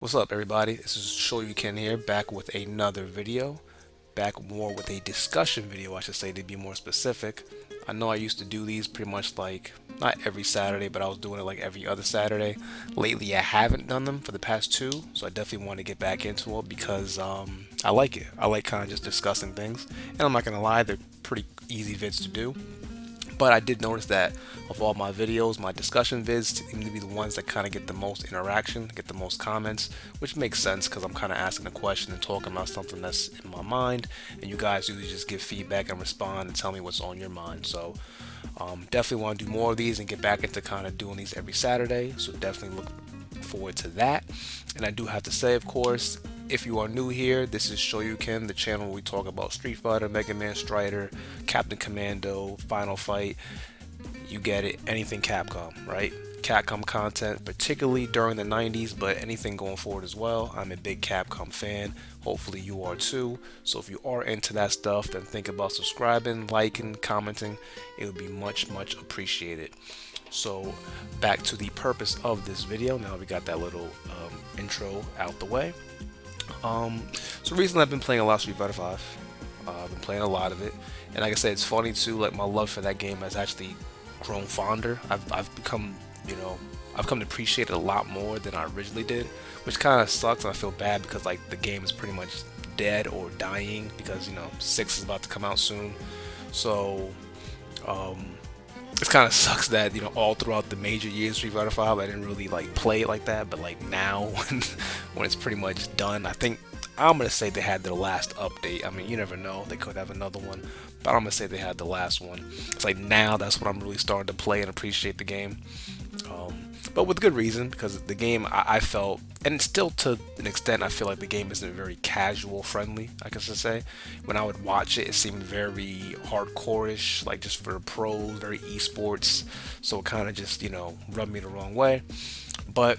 What's up, everybody? This is SHOYOUCAN here, back with another video. Back more with a discussion video, I should say, to be more specific. I know I used to do these pretty much like, not every Saturday, but I was doing it like every other Saturday. Lately, I haven't done them for the past two, so I definitely want to get back into it because I like it. I like kind of just discussing things. And I'm not going to lie, they're pretty easy vids to do. But I did notice that of all my videos, my discussion vids seem to be the ones that kind of get the most interaction, get the most comments, which makes sense because I'm kind of asking a question and talking about something that's in my mind, and you guys usually just give feedback and respond and tell me what's on your mind. So definitely want to do more of these and get back into kind of doing these every Saturday. So definitely look forward to that. And I do have to say, of course, if you are new here, this is Shoyuken, the channel where we talk about Street Fighter, Mega Man, Strider, Captain Commando, Final Fight. You get it, anything Capcom, right? Capcom content, particularly during the 90s, but anything going forward as well. I'm a big Capcom fan. Hopefully you are too. So if you are into that stuff, then think about subscribing, liking, commenting. It would be much, much appreciated. So back to the purpose of this video. Now we got that little intro out the way. So recently I've been playing a lot of Street Fighter 5. I've been playing a lot of it, and like I said, it's funny too. Like my love for that game has actually grown fonder. I've become, I've come to appreciate it a lot more than I originally did, which kind of sucks. And I feel bad because like the game is pretty much dead or dying because 6 is about to come out soon. So it kind of sucks that all throughout the major years of Street Fighter 5 I didn't really like play it like that, but like now when it's pretty much done, I think I'm gonna say they had their last update. I mean, you never know, they could have another one, but I'm gonna say they had the last one. It's like now that's when I'm really starting to play and appreciate the game. But with good reason, because the game I felt, and still to an extent, I feel like the game isn't very casual friendly, I guess to say. When I would watch it, it seemed very hardcore-ish, like just for pros, very esports, so it kind of just, rubbed me the wrong way. But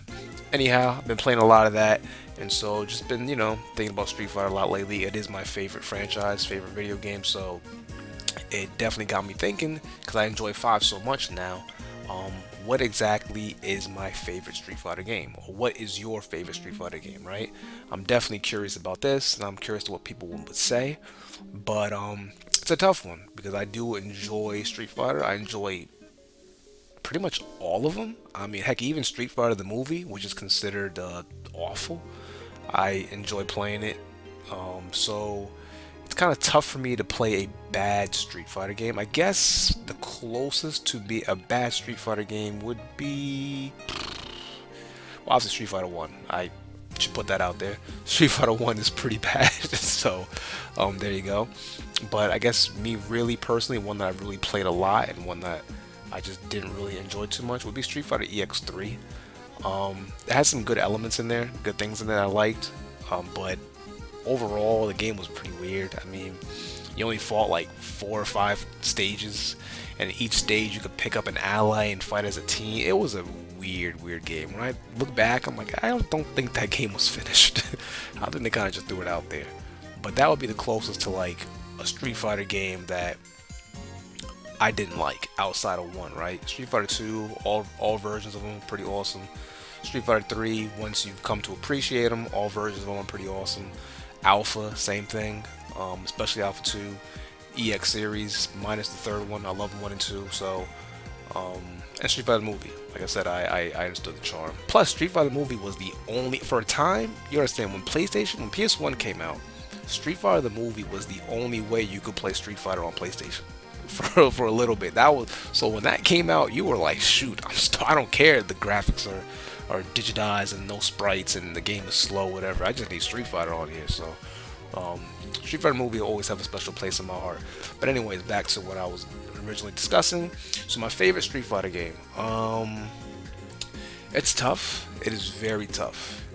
anyhow, I've been playing a lot of that, and so just been, thinking about Street Fighter a lot lately. It is my favorite franchise, favorite video game, so it definitely got me thinking, because I enjoy 5 so much now. What exactly is my favorite Street Fighter game? Or what is your favorite Street Fighter game, right? I'm definitely curious about this, and I'm curious to what people would say. But it's a tough one, because I do enjoy Street Fighter. I enjoy pretty much all of them. I mean, heck, even Street Fighter the movie, which is considered awful, I enjoy playing it. So it's kind of tough for me to play a bad Street Fighter game. I guess the closest to be a bad Street Fighter game would be, well, obviously Street Fighter 1. I should put that out there. Street Fighter 1 is pretty bad, so there you go. But I guess me really personally, one that I've really played a lot and one that I just didn't really enjoy too much would be Street Fighter EX3. It has some good elements in there, good things in there I liked, but overall the game was pretty weird. I mean, you only fought like 4 or 5 stages, and each stage you could pick up an ally and fight as a team. It was a weird game. When I look back, I'm like, I don't think that game was finished. I think they kind of just threw it out there. But that would be the closest to like a Street Fighter game that I didn't like outside of 1, right? Street Fighter 2, all versions of them are pretty awesome. Street Fighter 3, once you've come to appreciate them, all versions of them are pretty awesome. Alpha, same thing, especially Alpha 2. EX series, minus the third one, I love 1 and 2, so, and Street Fighter movie. Like I said, I understood the charm. Plus, Street Fighter movie was the only, for a time, you understand, when PS1 came out, Street Fighter the movie was the only way you could play Street Fighter on PlayStation. For a little bit. That was, so when that came out, you were like, shoot, I don't care, the graphics are digitized and no sprites and the game is slow, whatever. I just need Street Fighter on here. So Street Fighter movie will always have a special place in my heart. But anyways, back to what I was originally discussing. So my favorite Street Fighter game, it's tough. It is very tough.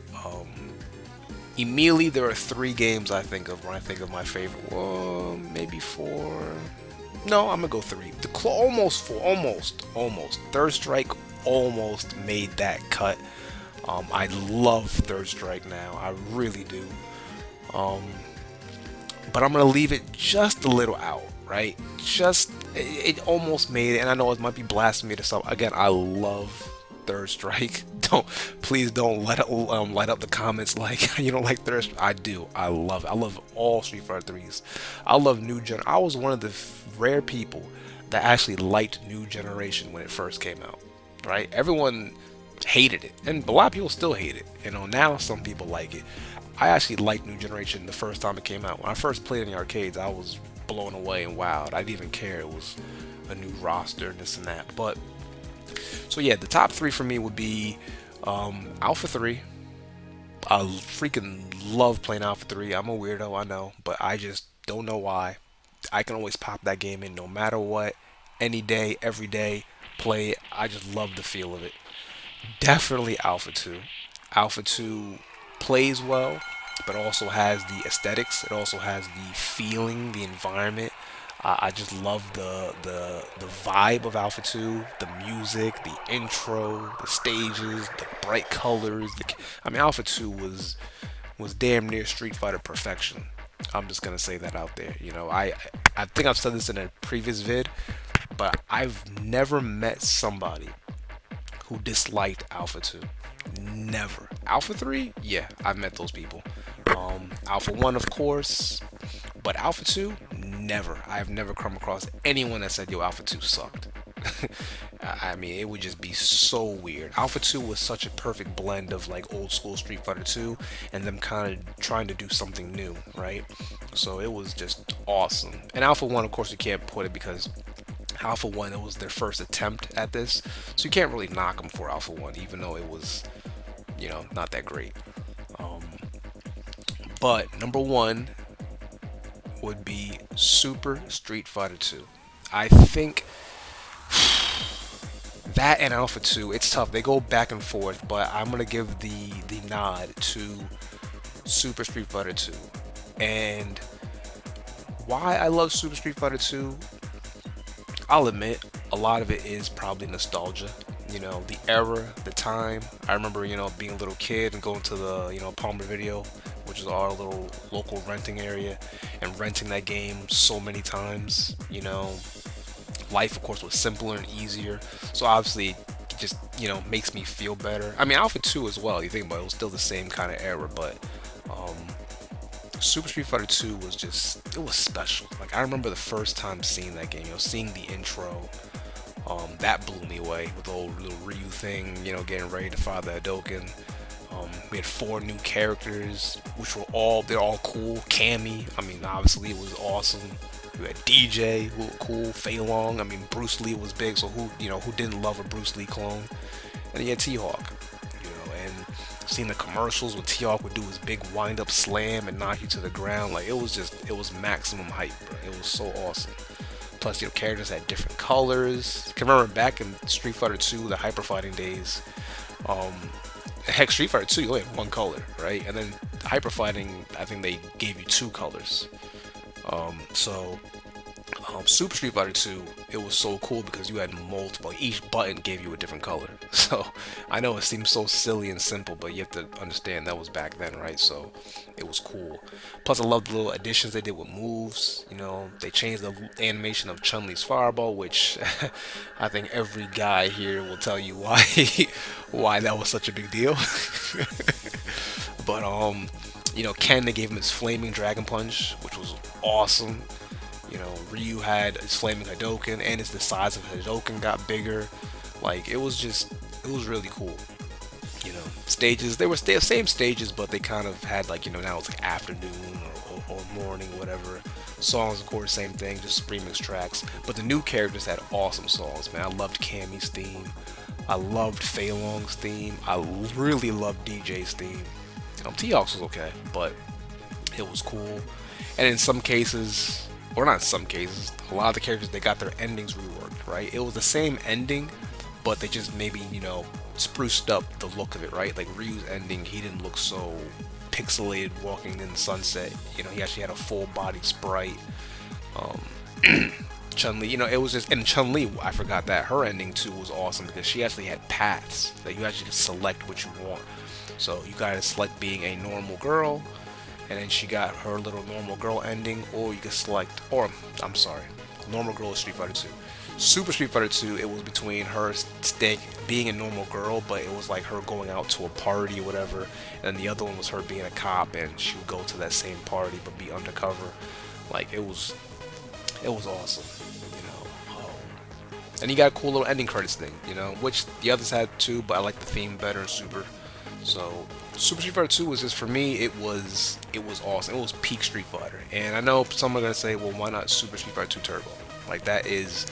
Immediately there are 3 games I think of when I think of my favorite. Well, maybe 4. No, I'm gonna go 3. Almost 4, almost. Third Strike almost made that cut. I love Third Strike now, I really do. But I'm gonna leave it just a little out, right? Just it almost made it, and I know it might be blasphemy to some. Again, I love Third Strike. Please don't light up the comments like you don't like Third Strike. I do. I love it. I love all Street Fighter threes. I love New Gen. I was one of the rare people that actually liked New Generation when it first came out. Right? Everyone hated it, and a lot of people still hate it. Now some people like it. I actually liked New Generation the first time it came out. When I first played in the arcades, I was blown away and wowed. I didn't even care it was a new roster and this and that. But so yeah, the top three for me would be Alpha 3. I freaking love playing Alpha 3. I'm a weirdo, I know, but I just don't know why. I can always pop that game in no matter what, any day, every day, play it. I just love the feel of it. Definitely Alpha 2. Alpha 2 plays well, but also has the aesthetics. It also has the feeling, the environment. I just love the vibe of Alpha 2, the music, the intro, the stages, the bright colors. I mean, Alpha 2 was damn near Street Fighter perfection. I'm just gonna say that out there. I think I've said this in a previous vid, but I've never met somebody who disliked Alpha 2. Never. Alpha 3? Yeah, I've met those people. Alpha 1, of course. But Alpha 2? Never. I've never come across anyone that said, yo, Alpha 2 sucked. I mean, it would just be so weird. Alpha 2 was such a perfect blend of like old school Street Fighter 2 and them kind of trying to do something new, right? So it was just awesome. And Alpha 1, of course, you can't put it because Alpha 1, it was their first attempt at this. So you can't really knock them for Alpha 1, even though it was, not that great. But number one would be Super Street Fighter 2. I think that and Alpha 2, it's tough. They go back and forth, but I'm going to give the nod to Super Street Fighter 2. And why I love Super Street Fighter 2, I'll admit, a lot of it is probably nostalgia. The era, the time. I remember, being a little kid and going to the, Palmer Video, which is our little local renting area, and renting that game so many times. Life, of course, was simpler and easier. So obviously, it just, makes me feel better. I mean, Alpha 2 as well. You think about it, it was still the same kind of era, but Super Street Fighter 2 was it was special. Like, I remember the first time seeing that game, seeing the intro. That blew me away with the old little Ryu thing, getting ready to fire the Hadouken. We had 4 new characters, which they're all cool. Cammy, I mean, obviously it was awesome. We had DJ, who was cool. Fei Long, I mean, Bruce Lee was big, so who didn't love a Bruce Lee clone? And you had T-Hawk, and seeing the commercials when T-Hawk would do his big wind-up slam and knock you to the ground, like, it was maximum hype, bro. It was so awesome. Plus, characters had different colors. I can remember back in Street Fighter 2, the hyper fighting days. Heck, Street Fighter 2, you only had one color, right? And then hyper fighting, I think they gave you 2 colors. Super Street Fighter 2, it was so cool because you had multiple. Each button gave you a different color. So I know it seems so silly and simple, but you have to understand that was back then, right? So it was cool. Plus, I love the little additions they did with moves. They changed the animation of Chun-Li's fireball, which I think every guy here will tell you why that was such a big deal. But Ken, they gave him his flaming dragon punch, which was awesome. Ryu had his flaming Hadouken, and the size of Hadouken got bigger. Like, it was really cool. Stages, they were the same stages, but they kind of had, like, now it's like afternoon or morning, whatever. Songs, of course, same thing, just remix tracks. But the new characters had awesome songs, man. I loved Cammy's theme. I loved Fei Long's theme. I really loved DJ's theme. T-Hawk's was okay, but it was cool. And in some cases, or not in some cases, a lot of the characters, they got their endings reworked, right? It was the same ending, but they just maybe, spruced up the look of it, right? Like Ryu's ending, he didn't look so pixelated walking in the sunset. He actually had a full body sprite. Chun-Li, it was just, and Chun-Li, I forgot that her ending too was awesome because she actually had paths that you actually select what you want. So you gotta select being a normal girl, and then she got her little normal girl ending, or you can select, or I'm sorry, normal girl is Street Fighter 2. Super Street Fighter 2, it was between her being a normal girl, but it was like her going out to a party or whatever, and the other one was her being a cop, and she would go to that same party but be undercover. Like it was awesome, you know. And you got a cool little ending credits thing, you know, which the others had too, but I like the theme better in Super. So Super Street Fighter 2 was just, for me, it was awesome. It was peak Street Fighter, and I know some are gonna say, well, why not Super Street Fighter 2 Turbo? Like that is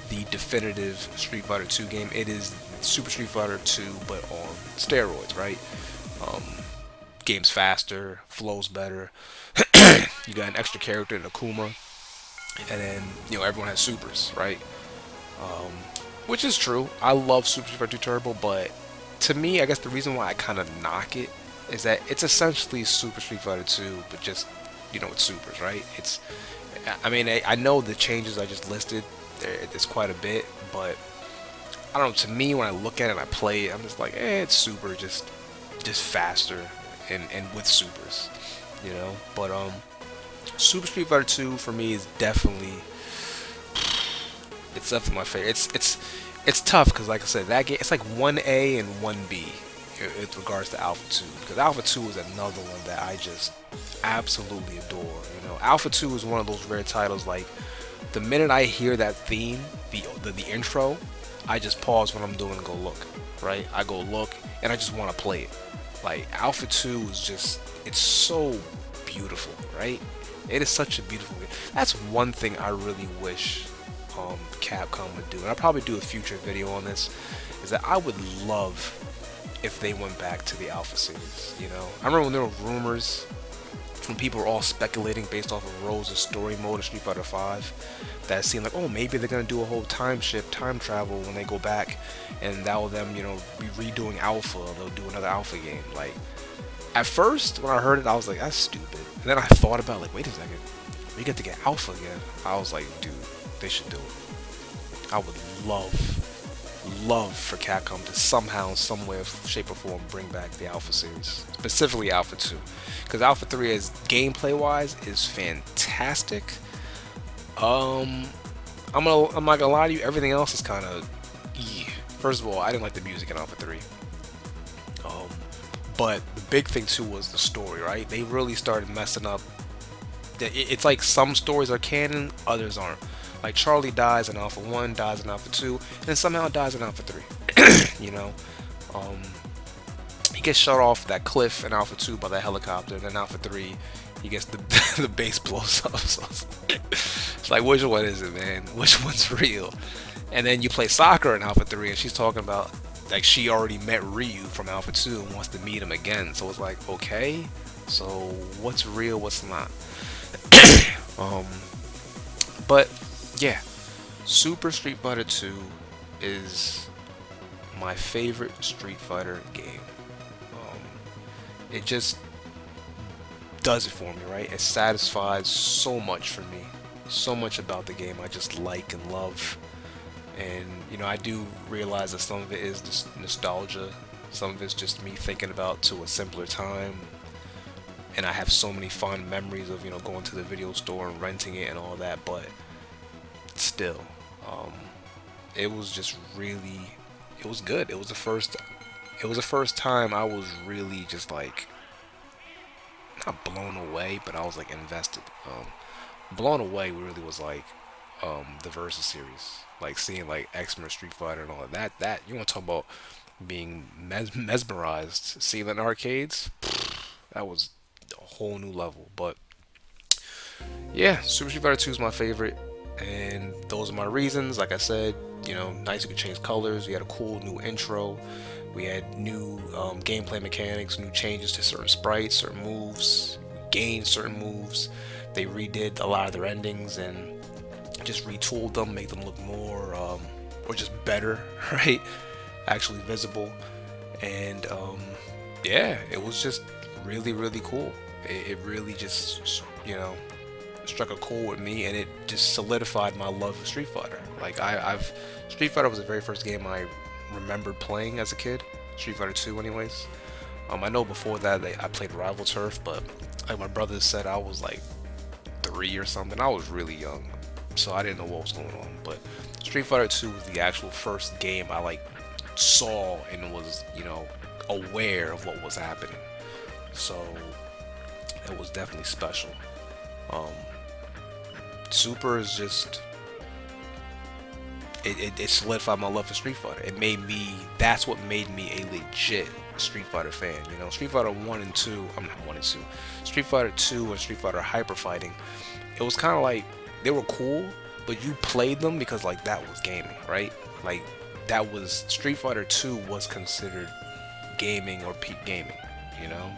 the definitive Street Fighter 2 game. It is Super Street Fighter 2, but on steroids, right? Um, Game's faster, flows better. You got an extra character, Akuma, and then you know everyone has supers, right? Um, which is true. I love Super Street Fighter 2 Turbo, but to me, I guess the reason why I kind of knock it is that it's essentially Super Street Fighter 2, but just you know with supers, right? I mean, I know the changes I just listed. It's quite a bit, but I don't know. To me, when I look at it and I play it, I'm just like, it's super, just faster and with supers, you know. But Super Street Fighter 2 for me is definitely my favorite. It's tough because, like I said, that game it's like 1A and 1B with regards to Alpha 2, because Alpha 2 is another one that I just absolutely adore. You know, Alpha 2 is one of those rare titles. Like the minute I hear that theme, the intro, I just pause what I'm doing and go look. Right, I go look and I just want to play it. Like Alpha 2 is just, it's so beautiful, right? It is such a beautiful game. That's one thing I really wish Capcom would do, and I'll probably do a future video on this, is that I would love if they went back to the Alpha series. You know, I remember when there were rumors, when people were all speculating based off of Rose's story mode of Street Fighter 5, that seemed like, oh, maybe they're gonna do a whole time travel when they go back, and that will them, you know, be redoing Alpha. They'll do another Alpha game. Like, at first when I heard it, I was like, that's stupid. And then I thought about it, like, wait a second, we get to get Alpha again. I was like, dude, they should do it. I would love for Capcom to somehow, some way, shape, or form bring back the Alpha series, specifically Alpha 2, because Alpha 3, as gameplay wise, is fantastic. I'm not gonna lie to you, everything else is kind of, first of all, I didn't like the music in Alpha 3. But the big thing too was the story, right? They really started messing up. It's like some stories are canon, others aren't. Like Charlie dies in Alpha 1, dies in Alpha 2, and then somehow dies in Alpha 3. You know? He gets shot off that cliff in Alpha 2 by that helicopter, and then Alpha 3, he gets the base blows up. So it's like, which one is it, man? Which one's real? And then you play soccer in Alpha 3, and she's talking about, like, she already met Ryu from Alpha 2 and wants to meet him again. So it's like, okay, so what's real, what's not? But yeah, Super Street Fighter 2 is my favorite Street Fighter game. It just does it for me, right? It satisfies so much for me. So much about the game I just like and love. And, you know, I do realize that some of it is just nostalgia. Some of it's just me thinking about to a simpler time. And I have so many fond memories of, you know, going to the video store and renting it and all that. But still, it was just really, it was good. It was the first time I was really just like, not blown away, but I was like invested. Blown away really was like the Versus series, like seeing like X-Men, Street Fighter, and all of that. That you want to talk about being mesmerized, seeing that in arcades, that was a whole new level. But yeah, Super Street Fighter 2 is my favorite, and those are my reasons. Like I said, you know, nice, you could change colors. We had a cool new intro. We had new gameplay mechanics, new changes to certain sprites, certain moves, gained certain moves. They redid a lot of their endings and just retooled them, make them look more, or just better, right? Actually visible. And yeah, it was just really, really cool. It really just, you know, struck a chord with me, and it just solidified my love of Street Fighter. Like Street Fighter was the very first game I remembered playing as a kid. Street Fighter 2 anyways. I know before that I played Rival Turf, but like my brother said, I was like 3 or something. I was really young, so I didn't know what was going on. But Street Fighter 2 was the actual first game I like saw and was, aware of what was happening. So it was definitely special. Um, Super is just it solidified my love for Street Fighter. It made me That's what made me a legit Street Fighter fan. Street Fighter 1 and 2, I'm not 1 and 2. Street Fighter 2 and Street Fighter Hyper Fighting, it was kind of like they were cool, but you played them because like that was gaming, right? Like that was Street Fighter 2 was considered gaming or peak gaming, you know?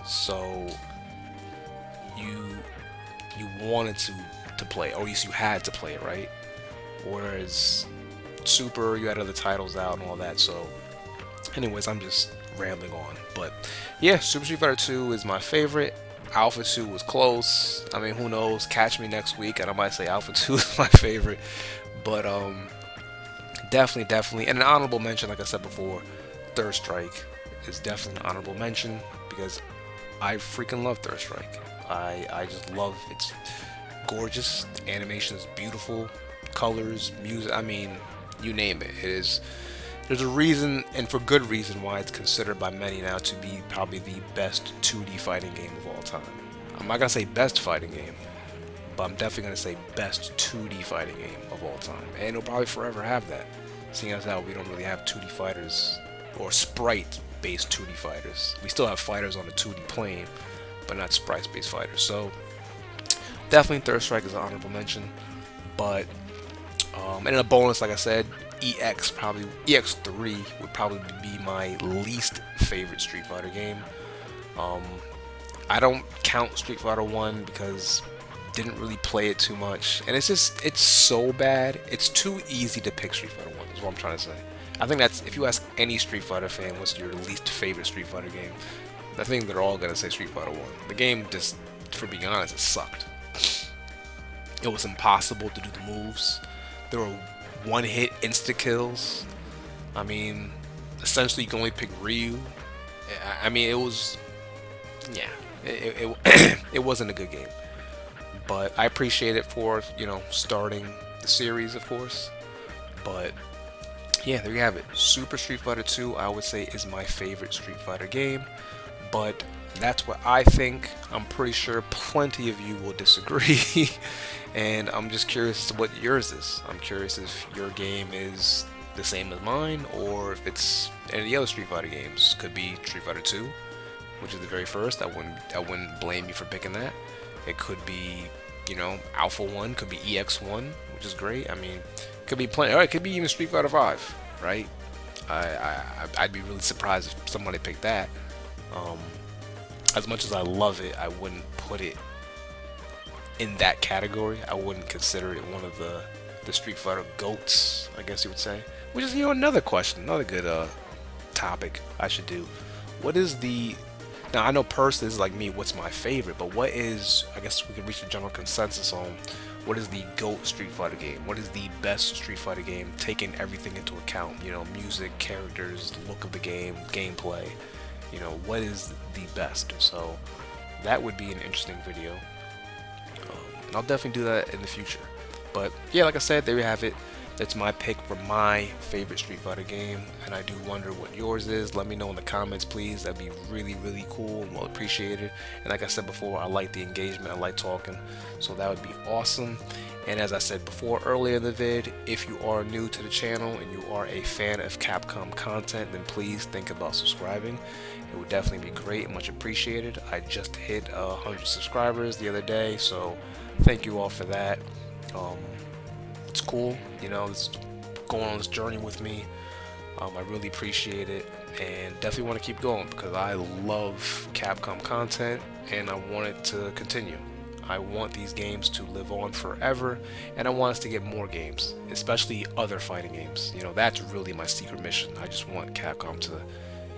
So you you wanted to play, or at least you had to play it, right? Whereas Super, you had other titles out and all that. So, anyways, I'm just rambling on. But yeah, Super Street Fighter 2 is my favorite. Alpha 2 was close. I mean, who knows? Catch me next week, and I might say Alpha 2 is my favorite. But definitely, and an honorable mention, like I said before, Third Strike is definitely an honorable mention because I freaking love Third Strike. I just love it's gorgeous. The animation is beautiful. Colors, music. I mean, you name it. It is. There's a reason, and for good reason, why it's considered by many now to be probably the best 2D fighting game of all time. I'm not gonna say best fighting game, but I'm definitely gonna say best 2D fighting game of all time, and it'll probably forever have that. Seeing as how we don't really have 2D fighters or sprite-based 2D fighters. We still have fighters on the 2D plane, but not sprites-based fighters. So definitely Third Strike is an honorable mention, but and in a bonus, like I said, EX3 would probably be my least favorite Street Fighter game. I don't count Street Fighter 1 because didn't really play it too much, and it's so bad. It's too easy to pick Street Fighter 1 is what I'm trying to say. I think that's, if you ask any Street Fighter fan what's your least favorite Street Fighter game, I think they're all gonna say Street Fighter 1. The game just, for being honest, it sucked. It was impossible to do the moves. There were one-hit insta-kills. I mean, essentially you can only pick Ryu. I mean, it was, yeah, it wasn't a good game. But I appreciate it for, starting the series, of course. But yeah, there you have it. Super Street Fighter 2, I would say, is my favorite Street Fighter game. But that's what I think. I'm pretty sure plenty of you will disagree. And I'm just curious as to what yours is. I'm curious if your game is the same as mine, or if it's any of the other Street Fighter games. Could be Street Fighter 2, which is the very first. I wouldn't blame you for picking that. It could be, Alpha 1, could be EX1, which is great. I mean, could be plenty. Or it could be even Street Fighter 5, right? I'd be really surprised if somebody picked that. As much as I love it, I wouldn't put it in that category. I wouldn't consider it one of the Street Fighter GOATs, I guess you would say. Which is, another question, another good topic I should do. What is the... Now, I know personally, this is like me, what's my favorite, but what is... I guess we can reach a general consensus on what is the GOAT Street Fighter game? What is the best Street Fighter game, taking everything into account? Music, characters, look of the game, gameplay. What is the best? So that would be an interesting video. And I'll definitely do that in the future. But yeah, like I said, there you have it. That's my pick for my favorite Street Fighter game, and I do wonder what yours is. Let me know in the comments, please. That'd be really, really cool and well appreciated. And like I said before, I like the engagement, I like talking, so that would be awesome. And as I said before earlier in the vid, if you are new to the channel and you are a fan of Capcom content, then please think about subscribing. It would definitely be great and much appreciated. I just hit 100 subscribers the other day, so thank you all for that. It's cool, it's going on this journey with me. I really appreciate it, and definitely want to keep going because I love Capcom content and I want it to continue. I want these games to live on forever, and I want us to get more games, especially other fighting games. That's really my secret mission. I just want Capcom to,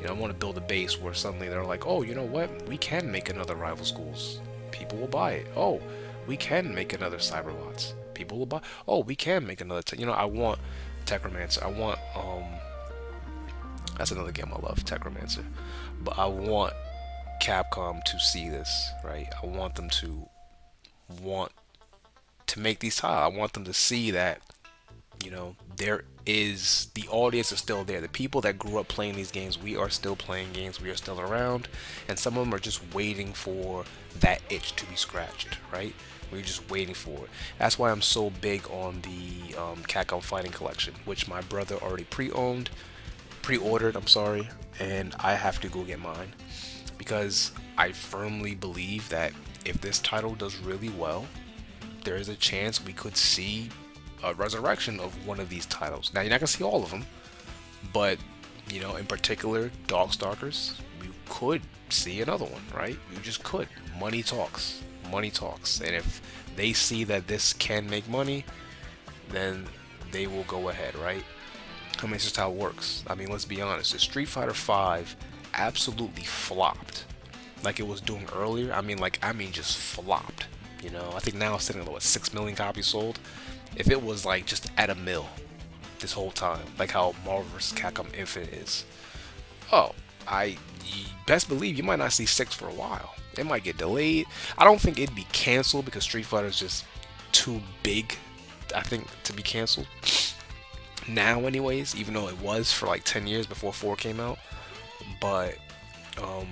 I want to build a base where suddenly they're like, oh, you know what? We can make another Rival Schools. People will buy it. Oh, we can make another Cyberbots. People will buy. Oh, we can make another. I want Techromancer. I want that's another game I love, Techromancer. But I want Capcom to see this, right? I want them to want to make these titles. I want them to see that You know, there is, the audience is still there. The people that grew up playing these games, we are still playing games, we are still around, and some of them are just waiting for that itch to be scratched, right? We're just waiting for it. That's why I'm so big on the Capcom Fighting Collection, which my brother already pre-ordered, I'm sorry, and I have to go get mine because I firmly believe that if this title does really well, there is a chance we could see a resurrection of one of these titles. Now, you're not gonna see all of them, but you know, in particular, Darkstalkers, we could see another one, right? We just could. Money talks. Money talks. And if they see that this can make money, then they will go ahead, right? I mean, it's just how it works. I mean, let's be honest. The Street Fighter 5 absolutely flopped, like it was doing earlier. I mean, just flopped. You know, I think now it's sitting at what, 6 million copies sold. If it was like just at a mill this whole time, like how Marvel vs. Capcom Infinite is, oh, best believe you might not see 6 for a while. It might get delayed. I don't think it'd be canceled because Street Fighter is just too big, I think, to be canceled now anyways, even though it was for like 10 years before 4 came out. But um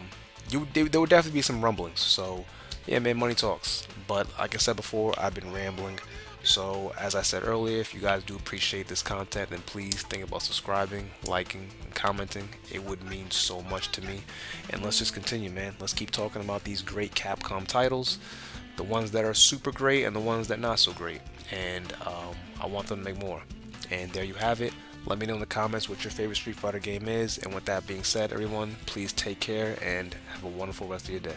there would definitely be some rumblings. So yeah, man, money talks. But like I said before, I've been rambling. So as I said earlier, if you guys do appreciate this content, then please think about subscribing, liking, and commenting. It would mean so much to me. And let's just continue, man. Let's keep talking about these great Capcom titles, the ones that are super great and the ones that not so great. And I want them to make more. And there you have it. Let me know in the comments what your favorite Street Fighter game is. And with that being said, everyone, please take care and have a wonderful rest of your day.